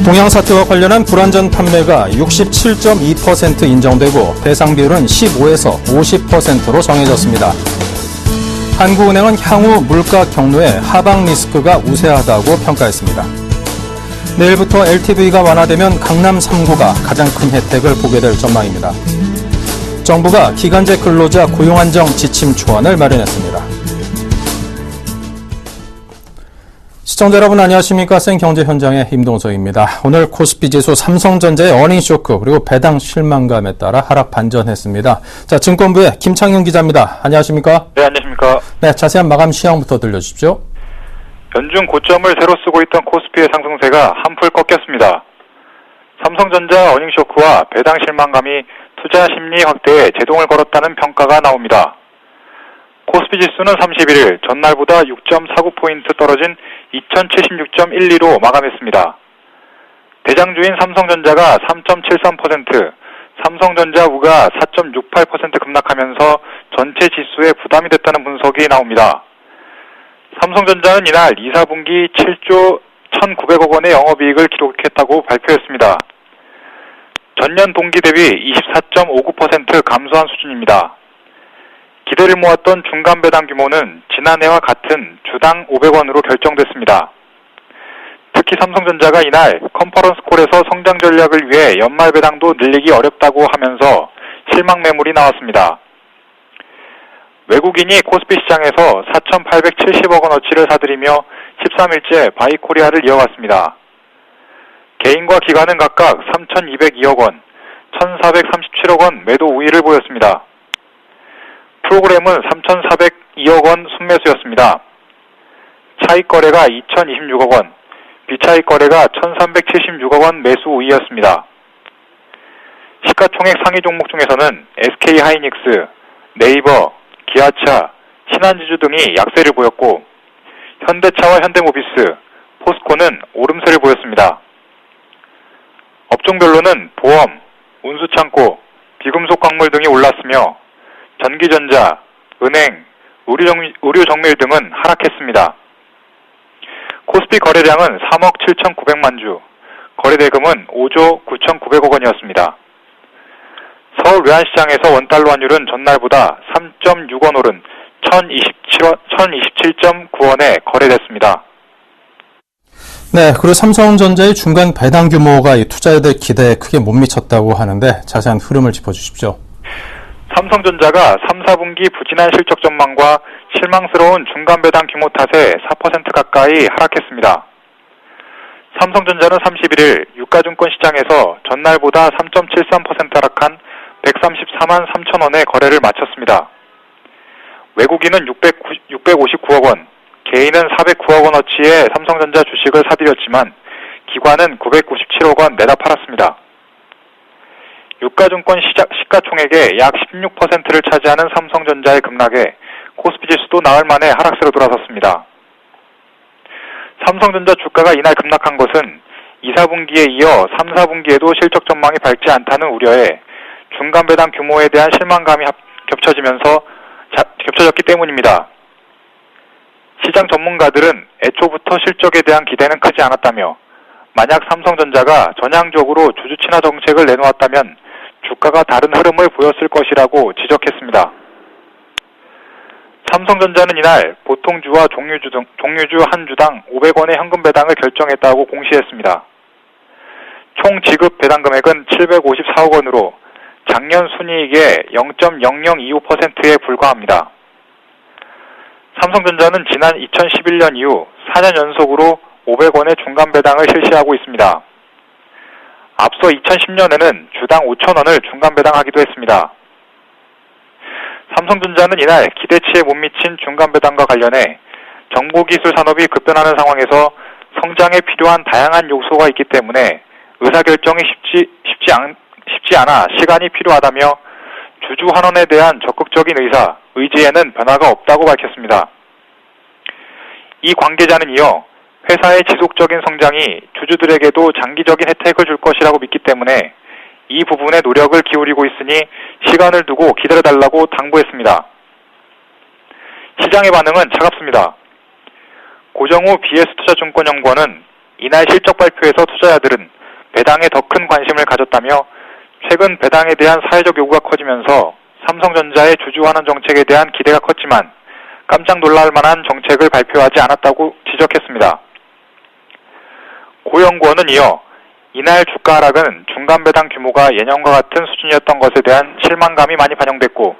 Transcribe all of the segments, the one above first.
동양 사태와 관련한 불안전 판매가 67.2% 인정되고 배상 비율은 15에서 50%로 정해졌습니다. 한국은행은 향후 물가 경로에 하방 리스크가 우세하다고 평가했습니다. 내일부터 LTV가 완화되면 강남 3구가 가장 큰 혜택을 보게 될 전망입니다. 정부가 기간제 근로자 고용 안정 지침 초안을 마련했습니다. 시청자 여러분 안녕하십니까? 생경제 현장의 임동석입니다. 오늘 코스피 지수 삼성전자의 어닝 쇼크 그리고 배당 실망감에 따라 하락 반전했습니다. 자, 증권부의 김창윤 기자입니다. 안녕하십니까? 네, 안녕하십니까? 네, 자세한 마감 시황부터 들려주십시오. 연중 고점을 새로 쓰고 있던 코스피의 상승세가 한풀 꺾였습니다. 삼성전자 어닝 쇼크와 배당 실망감이 투자 심리 확대에 제동을 걸었다는 평가가 나옵니다. 코스피 지수는 31일 전날보다 6.49포인트 떨어진 2076.12로 마감했습니다. 대장주인 삼성전자가 3.73%, 삼성전자우가 4.68% 급락하면서 전체 지수에 부담이 됐다는 분석이 나옵니다. 삼성전자는 이날 2, 4분기 7조 1,900억 원의 영업이익을 기록했다고 발표했습니다. 전년 동기 대비 24.59% 감소한 수준입니다. 기대를 모았던 중간 배당 규모는 지난해와 같은 주당 500원으로 결정됐습니다. 특히 삼성전자가 이날 컨퍼런스 콜에서 성장 전략을 위해 연말 배당도 늘리기 어렵다고 하면서 실망 매물이 나왔습니다. 외국인이 코스피 시장에서 4,870억 원어치를 사들이며 13일째 바이코리아를 이어갔습니다. 개인과 기관은 각각 3,202억 원, 1,437억 원 매도 우위를 보였습니다. 프로그램은 3,402억 원 순매수였습니다. 차익 거래가 2,026억 원, 비차익 거래가 1,376억 원 매수 우위였습니다. 시가총액 상위 종목 중에서는 SK하이닉스, 네이버, 기아차, 신한지주 등이 약세를 보였고 현대차와 현대모비스, 포스코는 오름세를 보였습니다. 업종별로는 보험, 운수창고, 비금속 광물 등이 올랐으며 전기전자, 은행, 의료정밀 등은 하락했습니다. 코스피 거래량은 3억 7,900만 주, 거래대금은 5조 9,900억 원이었습니다. 서울 외환시장에서 원달러 환율은 전날보다 3.6원 오른 1,027.9원에 거래됐습니다. 네, 그리고 삼성전자의 중간 배당 규모가 이 투자자들 기대에 크게 못 미쳤다고 하는데 자세한 흐름을 짚어주십시오. 삼성전자가 3, 4분기 부진한 실적 전망과 실망스러운 중간 배당 규모 탓에 4% 가까이 하락했습니다. 삼성전자는 31일 유가증권 시장에서 전날보다 3.73% 하락한 134만 3천 원에 거래를 마쳤습니다. 외국인은 659억 원, 개인은 409억 원어치의 삼성전자 주식을 사들였지만 기관은 997억 원 내다 팔았습니다. 유가증권 시가총액의 약 16%를 차지하는 삼성전자의 급락에 코스피 지수도 나흘 만에 하락세로 돌아섰습니다. 삼성전자 주가가 이날 급락한 것은 2, 4분기에 이어 3, 4분기에도 실적 전망이 밝지 않다는 우려에 중간 배당 규모에 대한 실망감이 겹쳐졌기 때문입니다. 시장 전문가들은 애초부터 실적에 대한 기대는 크지 않았다며 만약 삼성전자가 전향적으로 주주 친화 정책을 내놓았다면 주가가 다른 흐름을 보였을 것이라고 지적했습니다. 삼성전자는 이날 보통주와 종류주 한 주당 500원의 현금 배당을 결정했다고 공시했습니다. 총 지급 배당 금액은 754억 원으로 작년 순이익의 0.0025%에 불과합니다. 삼성전자는 지난 2011년 이후 4년 연속으로 500원의 중간 배당을 실시하고 있습니다. 앞서 2010년에는 주당 5,000원을 중간 배당하기도 했습니다. 삼성전자는 이날 기대치에 못 미친 중간 배당과 관련해 정보기술 산업이 급변하는 상황에서 성장에 필요한 다양한 요소가 있기 때문에 의사결정이 쉽지 않아 시간이 필요하다며 주주 환원에 대한 적극적인 의지에는 변화가 없다고 밝혔습니다. 이 관계자는 이어 회사의 지속적인 성장이 주주들에게도 장기적인 혜택을 줄 것이라고 믿기 때문에 이 부분에 노력을 기울이고 있으니 시간을 두고 기다려달라고 당부했습니다. 시장의 반응은 차갑습니다. 고정우 BS투자증권연구원은 이날 실적 발표에서 투자자들은 배당에 더 큰 관심을 가졌다며 최근 배당에 대한 사회적 요구가 커지면서 삼성전자의 주주환원 정책에 대한 기대가 컸지만 깜짝 놀랄 만한 정책을 발표하지 않았다고 지적했습니다. 고 연구원은 이어 이날 주가 하락은 중간 배당 규모가 예년과 같은 수준이었던 것에 대한 실망감이 많이 반영됐고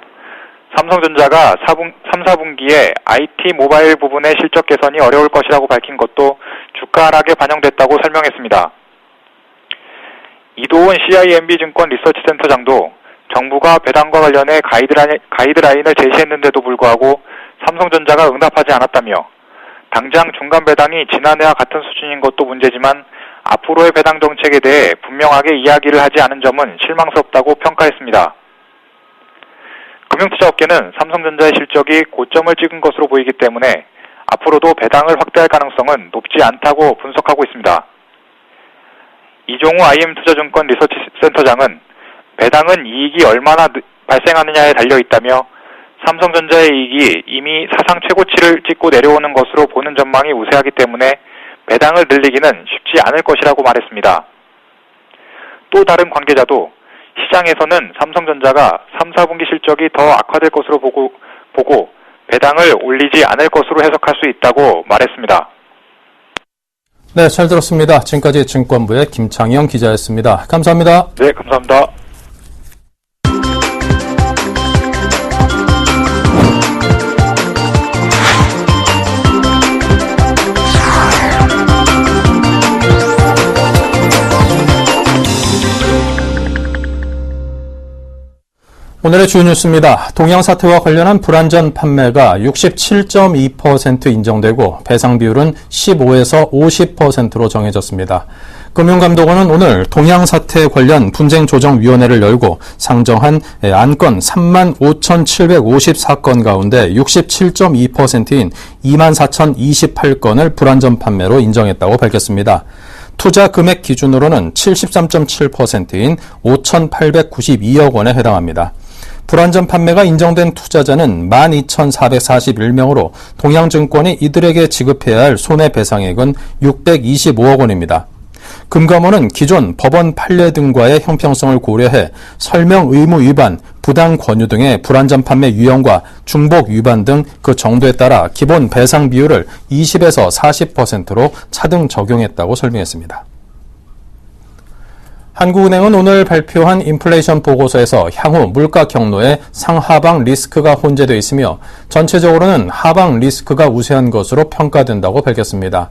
삼성전자가 3, 4분기에 IT 모바일 부분의 실적 개선이 어려울 것이라고 밝힌 것도 주가 하락에 반영됐다고 설명했습니다. 이도훈 CIMB증권 리서치센터장도 정부가 배당과 관련해 가이드라인을 제시했는데도 불구하고 삼성전자가 응답하지 않았다며 당장 중간 배당이 지난해와 같은 수준인 것도 문제지만 앞으로의 배당 정책에 대해 분명하게 이야기를 하지 않은 점은 실망스럽다고 평가했습니다. 금융투자업계는 삼성전자의 실적이 고점을 찍은 것으로 보이기 때문에 앞으로도 배당을 확대할 가능성은 높지 않다고 분석하고 있습니다. 이종우 IM투자증권 리서치센터장은 배당은 이익이 얼마나 발생하느냐에 달려있다며 삼성전자의 이익이 이미 사상 최고치를 찍고 내려오는 것으로 보는 전망이 우세하기 때문에 배당을 늘리기는 쉽지 않을 것이라고 말했습니다. 또 다른 관계자도 시장에서는 삼성전자가 3, 4분기 실적이 더 악화될 것으로 보고 배당을 올리지 않을 것으로 해석할 수 있다고 말했습니다. 네, 잘 들었습니다. 지금까지 증권부의 김창영 기자였습니다. 감사합니다. 네, 감사합니다. 오늘의 주요 뉴스입니다. 동양 사태와 관련한 불안전 판매가 67.2% 인정되고 배상 비율은 15에서 50%로 정해졌습니다. 금융감독원은 오늘 동양 사태 관련 분쟁조정위원회를 열고 상정한 안건 35,754건 가운데 67.2%인 24,028건을 불안전 판매로 인정했다고 밝혔습니다. 투자 금액 기준으로는 73.7%인 5,892억 원에 해당합니다. 불안전 판매가 인정된 투자자는 12,441명으로 동양증권이 이들에게 지급해야 할 손해배상액은 625억 원입니다. 금감원은 기존 법원 판례 등과의 형평성을 고려해 설명 의무 위반, 부당 권유 등의 불안전 판매 유형과 중복 위반 등 그 정도에 따라 기본 배상 비율을 20에서 40%로 차등 적용했다고 설명했습니다. 한국은행은 오늘 발표한 인플레이션 보고서에서 향후 물가 경로에 상하방 리스크가 혼재되어 있으며 전체적으로는 하방 리스크가 우세한 것으로 평가된다고 밝혔습니다.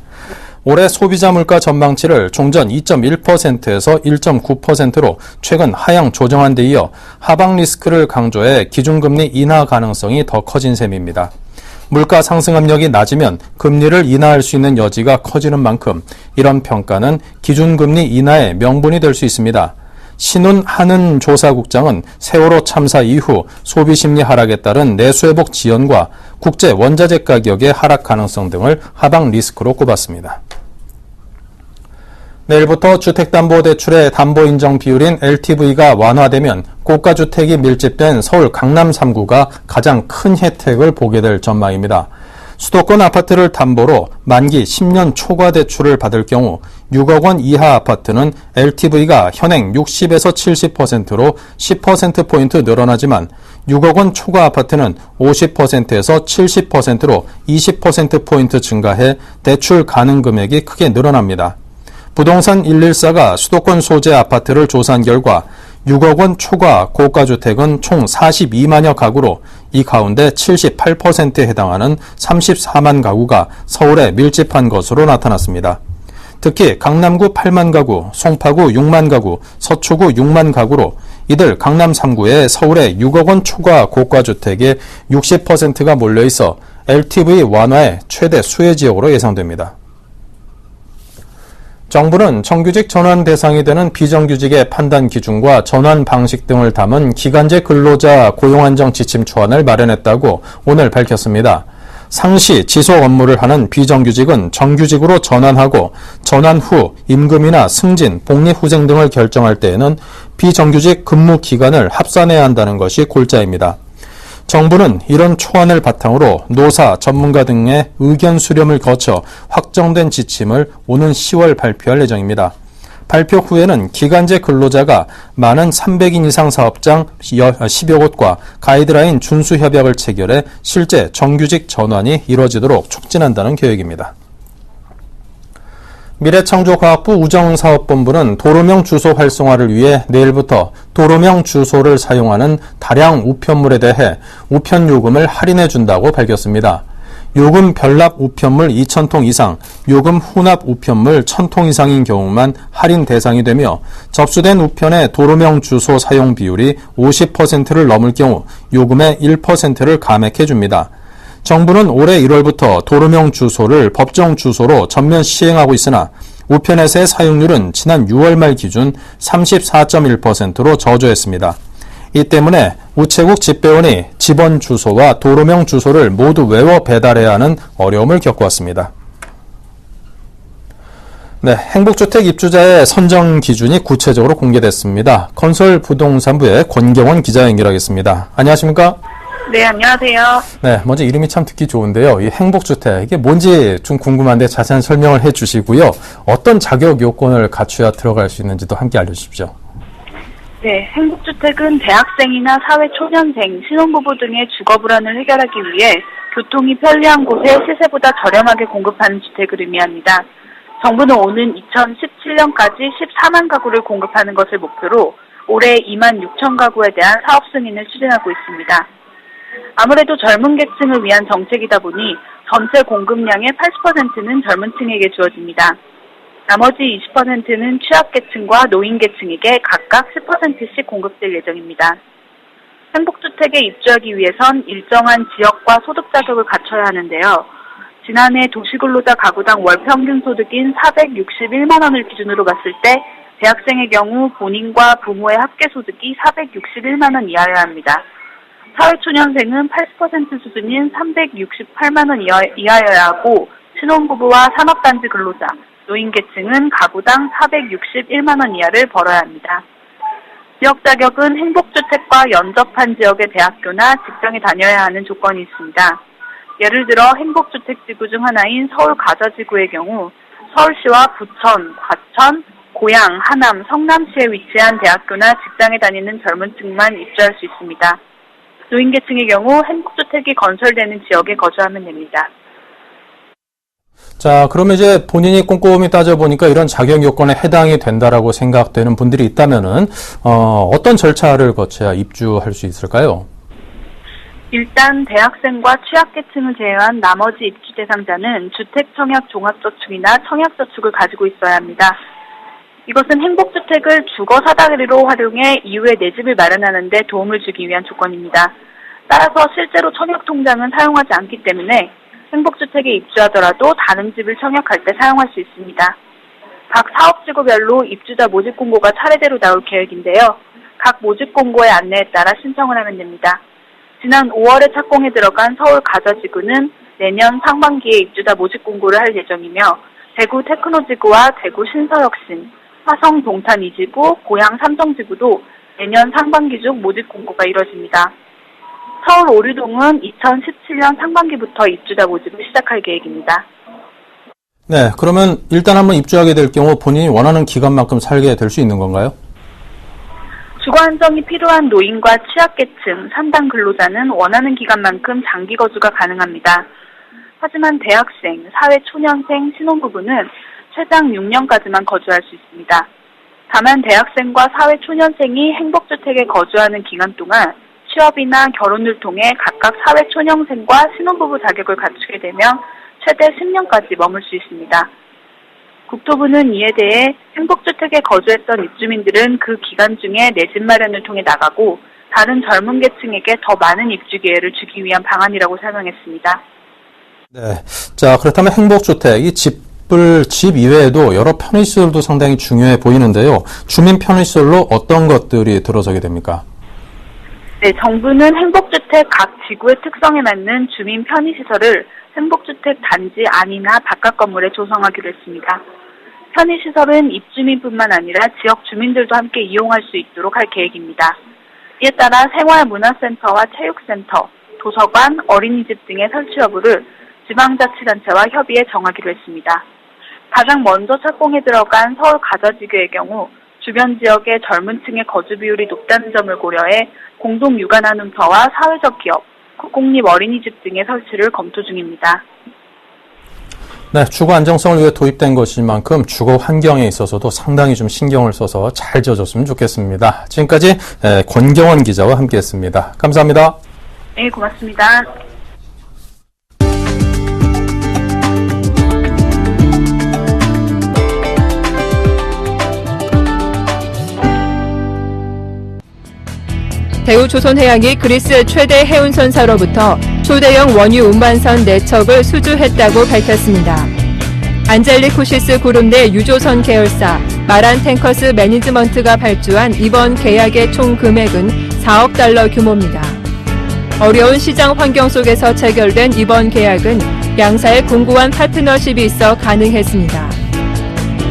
올해 소비자 물가 전망치를 종전 2.1%에서 1.9%로 최근 하향 조정한 데 이어 하방 리스크를 강조해 기준금리 인하 가능성이 더 커진 셈입니다. 물가 상승 압력이 낮으면 금리를 인하할 수 있는 여지가 커지는 만큼 이런 평가는 기준금리 인하의 명분이 될 수 있습니다. 신훈 한은 조사국장은 세월호 참사 이후 소비심리 하락에 따른 내수회복 지연과 국제 원자재 가격의 하락 가능성 등을 하방 리스크로 꼽았습니다. 내일부터 주택담보대출의 담보인정 비율인 LTV가 완화되면 고가주택이 밀집된 서울 강남 3구가 가장 큰 혜택을 보게 될 전망입니다. 수도권 아파트를 담보로 만기 10년 초과 대출을 받을 경우 6억 원 이하 아파트는 LTV가 현행 60에서 70%로 10%포인트 늘어나지만 6억 원 초과 아파트는 50%에서 70%로 20%포인트 증가해 대출 가능 금액이 크게 늘어납니다. 부동산 114가 수도권 소재 아파트를 조사한 결과 6억 원 초과 고가주택은 총 42만여 가구로 이 가운데 78%에 해당하는 34만 가구가 서울에 밀집한 것으로 나타났습니다. 특히 강남구 8만 가구, 송파구 6만 가구, 서초구 6만 가구로 이들 강남 3구에 서울의 6억 원 초과 고가주택의 60%가 몰려있어 LTV 완화의 최대 수혜 지역으로 예상됩니다. 정부는 정규직 전환 대상이 되는 비정규직의 판단 기준과 전환 방식 등을 담은 기간제 근로자 고용안정 지침 초안을 마련했다고 오늘 밝혔습니다. 상시 지속 업무를 하는 비정규직은 정규직으로 전환하고 전환 후 임금이나 승진, 복리후생 등을 결정할 때에는 비정규직 근무 기간을 합산해야 한다는 것이 골자입니다. 정부는 이런 초안을 바탕으로 노사, 전문가 등의 의견 수렴을 거쳐 확정된 지침을 오는 10월 발표할 예정입니다. 발표 후에는 기간제 근로자가 많은 300인 이상 사업장 10여 곳과 가이드라인 준수 협약을 체결해 실제 정규직 전환이 이뤄지도록 촉진한다는 계획입니다. 미래창조과학부 우정사업본부는 도로명 주소 활성화를 위해 내일부터 도로명 주소를 사용하는 다량 우편물에 대해 우편 요금을 할인해 준다고 밝혔습니다. 요금 별납 우편물 2,000통 이상, 요금 후납 우편물 1,000통 이상인 경우만 할인 대상이 되며 접수된 우편의 도로명 주소 사용 비율이 50%를 넘을 경우 요금의 1%를 감액해 줍니다. 정부는 올해 1월부터 도로명 주소를 법정 주소로 전면 시행하고 있으나 우편에서의 사용률은 지난 6월 말 기준 34.1%로 저조했습니다. 이 때문에 우체국 집배원이 집원 주소와 도로명 주소를 모두 외워 배달해야 하는 어려움을 겪어왔습니다. 네, 행복주택 입주자의 선정 기준이 구체적으로 공개됐습니다. 건설부동산부의 권경원 기자 연결하겠습니다. 안녕하십니까? 네, 안녕하세요. 네, 먼저 이름이 참 듣기 좋은데요. 이 행복주택, 이게 뭔지 좀 궁금한데 자세한 설명을 해 주시고요. 어떤 자격 요건을 갖춰야 들어갈 수 있는지도 함께 알려주십시오. 네, 행복주택은 대학생이나 사회초년생, 신혼부부 등의 주거 불안을 해결하기 위해 교통이 편리한 곳에 시세보다 저렴하게 공급하는 주택을 의미합니다. 정부는 오는 2017년까지 14만 가구를 공급하는 것을 목표로 올해 2만 6천 가구에 대한 사업 승인을 추진하고 있습니다. 아무래도 젊은 계층을 위한 정책이다 보니 전체 공급량의 80%는 젊은 층에게 주어집니다. 나머지 20%는 취약계층과 노인계층에게 각각 10%씩 공급될 예정입니다. 행복주택에 입주하기 위해선 일정한 지역과 소득 자격을 갖춰야 하는데요. 지난해 도시근로자 가구당 월 평균 소득인 461만 원을 기준으로 봤을 때 대학생의 경우 본인과 부모의 합계 소득이 461만 원 이하여야 합니다. 사회초년생은 80% 수준인 368만 원 이하여야 하고 신혼부부와 산업단지 근로자, 노인계층은 가구당 461만 원 이하를 벌어야 합니다. 지역 자격은 행복주택과 연접한 지역의 대학교나 직장에 다녀야 하는 조건이 있습니다. 예를 들어 행복주택지구 중 하나인 서울 가저지구의 경우 서울시와 부천, 과천, 고양, 하남, 성남시에 위치한 대학교나 직장에 다니는 젊은 층만 입주할 수 있습니다. 노인계층의 경우 행복주택이 건설되는 지역에 거주하면 됩니다. 자, 그러면 이제 본인이 꼼꼼히 따져보니까 이런 자격 요건에 해당이 된다라고 생각되는 분들이 있다면은, 어떤 절차를 거쳐야 입주할 수 있을까요? 일단 대학생과 취약계층을 제외한 나머지 입주 대상자는 주택청약종합저축이나 청약저축을 가지고 있어야 합니다. 이것은 행복주택을 주거사다리로 활용해 이후에 내 집을 마련하는 데 도움을 주기 위한 조건입니다. 따라서 실제로 청약통장은 사용하지 않기 때문에 행복주택에 입주하더라도 다른 집을 청약할 때 사용할 수 있습니다. 각 사업지구별로 입주자 모집 공고가 차례대로 나올 계획인데요. 각 모집 공고의 안내에 따라 신청을 하면 됩니다. 지난 5월에 착공에 들어간 서울 가저지구는 내년 상반기에 입주자 모집 공고를 할 예정이며 대구 테크노지구와 대구 신서혁신, 화성 동탄 2지구, 고양 삼성지구도 내년 상반기 중 모집 공고가 이뤄집니다. 서울 오류동은 2017년 상반기부터 입주자 모집을 시작할 계획입니다. 네, 그러면 일단 한번 입주하게 될 경우 본인이 원하는 기간만큼 살게 될 수 있는 건가요? 주거 안정이 필요한 노인과 취약계층, 산당 근로자는 원하는 기간만큼 장기 거주가 가능합니다. 하지만 대학생, 사회초년생, 신혼부부는 최장 6년까지만 거주할 수 있습니다. 다만 대학생과 사회초년생이 행복주택에 거주하는 기간 동안 취업이나 결혼을 통해 각각 사회초년생과 신혼부부 자격을 갖추게 되면 최대 10년까지 머물 수 있습니다. 국토부는 이에 대해 행복주택에 거주했던 입주민들은 그 기간 중에 내 집 마련을 통해 나가고 다른 젊은 계층에게 더 많은 입주 기회를 주기 위한 방안이라고 설명했습니다. 네. 자, 그렇다면 행복주택, 이 집 이외에도 여러 편의시설도 상당히 중요해 보이는데요. 주민 편의시설로 어떤 것들이 들어서게 됩니까? 네, 정부는 행복주택 각 지구의 특성에 맞는 주민 편의시설을 행복주택 단지 안이나 바깥 건물에 조성하기로 했습니다. 편의시설은 입주민뿐만 아니라 지역 주민들도 함께 이용할 수 있도록 할 계획입니다. 이에 따라 생활문화센터와 체육센터, 도서관, 어린이집 등의 설치 여부를 지방자치단체와 협의해 정하기로 했습니다. 가장 먼저 착공에 들어간 서울 가자지구의 경우 주변 지역의 젊은 층의 거주 비율이 높다는 점을 고려해 공동육아나눔터와 사회적 기업, 국공립 어린이집 등의 설치를 검토 중입니다. 네, 주거 안정성을 위해 도입된 것인 만큼 주거 환경에 있어서도 상당히 좀 신경을 써서 잘 지어줬으면 좋겠습니다. 지금까지 권경원 기자와 함께했습니다. 감사합니다. 네, 고맙습니다. 대우조선해양이 그리스 최대 해운선사로부터 초대형 원유 운반선 4척을 수주했다고 밝혔습니다. 안젤리쿠시스 그룹 내 유조선 계열사 마란탱커스 매니지먼트가 발주한 이번 계약의 총 금액은 4억 달러 규모입니다. 어려운 시장 환경 속에서 체결된 이번 계약은 양사의 공고한 파트너십이 있어 가능했습니다.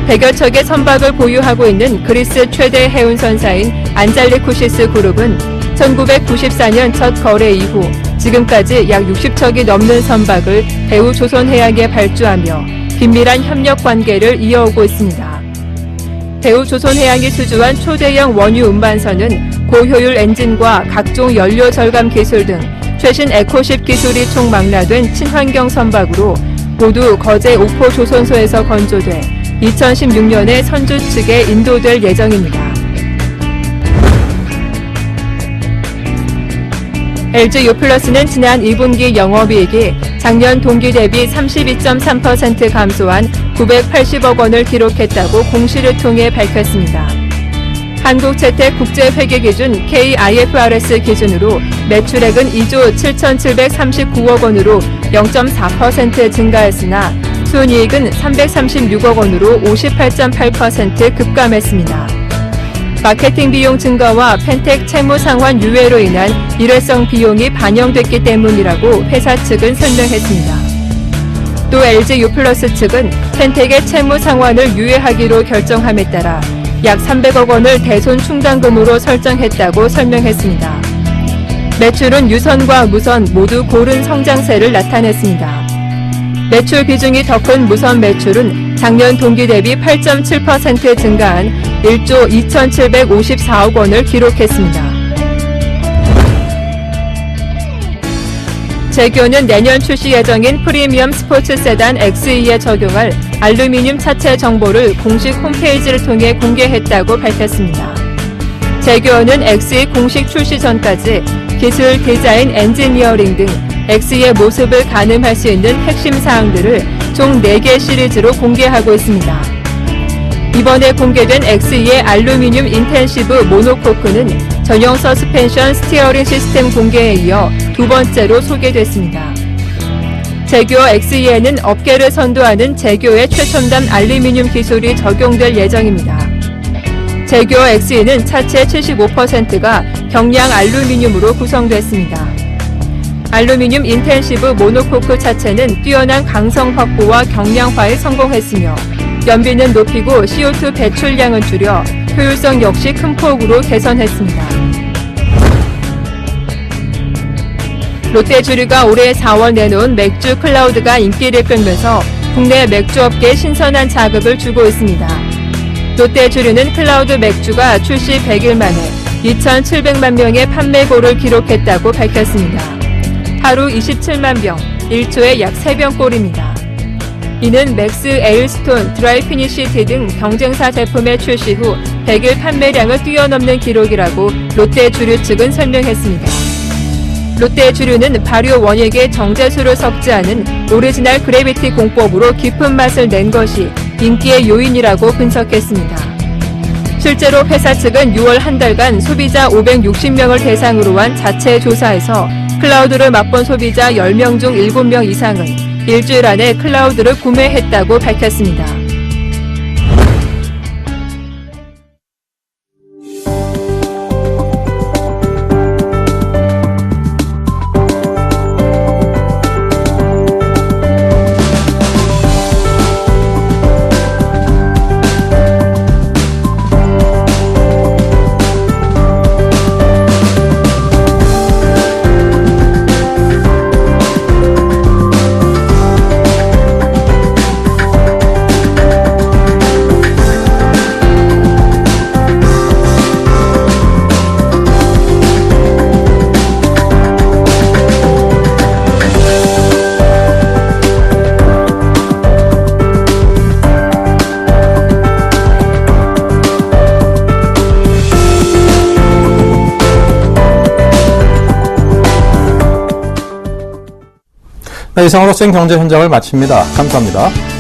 100여 척의 선박을 보유하고 있는 그리스 최대 해운선사인 안젤리쿠시스 그룹은 1994년 첫 거래 이후 지금까지 약 60척이 넘는 선박을 대우조선해양에 발주하며 긴밀한 협력 관계를 이어오고 있습니다. 대우조선해양이 수주한 초대형 원유 운반선은 고효율 엔진과 각종 연료 절감 기술 등 최신 에코십 기술이 총망라된 친환경 선박으로 모두 거제 옥포조선소에서 건조돼 2016년에 선주 측에 인도될 예정입니다. LG유플러스는 지난 2분기 영업이익이 작년 동기 대비 32.3% 감소한 980억 원을 기록했다고 공시를 통해 밝혔습니다. 한국채택국제회계기준 KIFRS 기준으로 매출액은 2조 7,739억 원으로 0.4% 증가했으나 순이익은 336억 원으로 58.8% 급감했습니다. 마케팅 비용 증가와 펜텍 채무 상환 유예로 인한 일회성 비용이 반영됐기 때문이라고 회사 측은 설명했습니다. 또 LG유플러스 측은 펜텍의 채무 상환을 유예하기로 결정함에 따라 약 300억 원을 대손 충당금으로 설정했다고 설명했습니다. 매출은 유선과 무선 모두 고른 성장세를 나타냈습니다. 매출 비중이 더 큰 무선 매출은 작년 동기 대비 8.7% 증가한 1조 2,754억 원을 기록했습니다. 제규어는 내년 출시 예정인 프리미엄 스포츠 세단 XE에 적용할 알루미늄 차체 정보를 공식 홈페이지를 통해 공개했다고 밝혔습니다. 제규어는 XE 공식 출시 전까지 기술, 디자인, 엔지니어링 등 XE의 모습을 가늠할 수 있는 핵심 사항들을 총 4개 시리즈로 공개하고 있습니다. 이번에 공개된 XE의 알루미늄 인텐시브 모노코크는 전용 서스펜션 스티어링 시스템 공개에 이어 두 번째로 소개됐습니다. 제규어 XE에는 업계를 선도하는 제규어의 최첨단 알루미늄 기술이 적용될 예정입니다. 제규어 XE는 차체 75%가 경량 알루미늄으로 구성됐습니다. 알루미늄 인텐시브 모노코크 차체는 뛰어난 강성 확보와 경량화에 성공했으며 연비는 높이고 CO2 배출량은 줄여 효율성 역시 큰 폭으로 개선했습니다. 롯데주류가 올해 4월 내놓은 맥주 클라우드가 인기를 끌면서 국내 맥주업계에 신선한 자극을 주고 있습니다. 롯데주류는 클라우드 맥주가 출시 100일 만에 2,700만 명의 판매고를 기록했다고 밝혔습니다. 하루 27만 병, 1초에 약 3병꼴입니다. 이는 맥스 에일스톤, 드라이피니시티 등 경쟁사 제품의 출시 후 100일 판매량을 뛰어넘는 기록이라고 롯데주류 측은 설명했습니다. 롯데주류는 발효 원액에 정제수를 섞지 않은 오리지널 그래비티 공법으로 깊은 맛을 낸 것이 인기의 요인이라고 분석했습니다. 실제로 회사 측은 6월 한 달간 소비자 560명을 대상으로 한 자체 조사에서 클라우드를 맛본 소비자 10명 중 7명 이상은 일주일 안에 클라우드를 구매했다고 밝혔습니다. 네, 이상으로 생 경제 현장을 마칩니다. 감사합니다.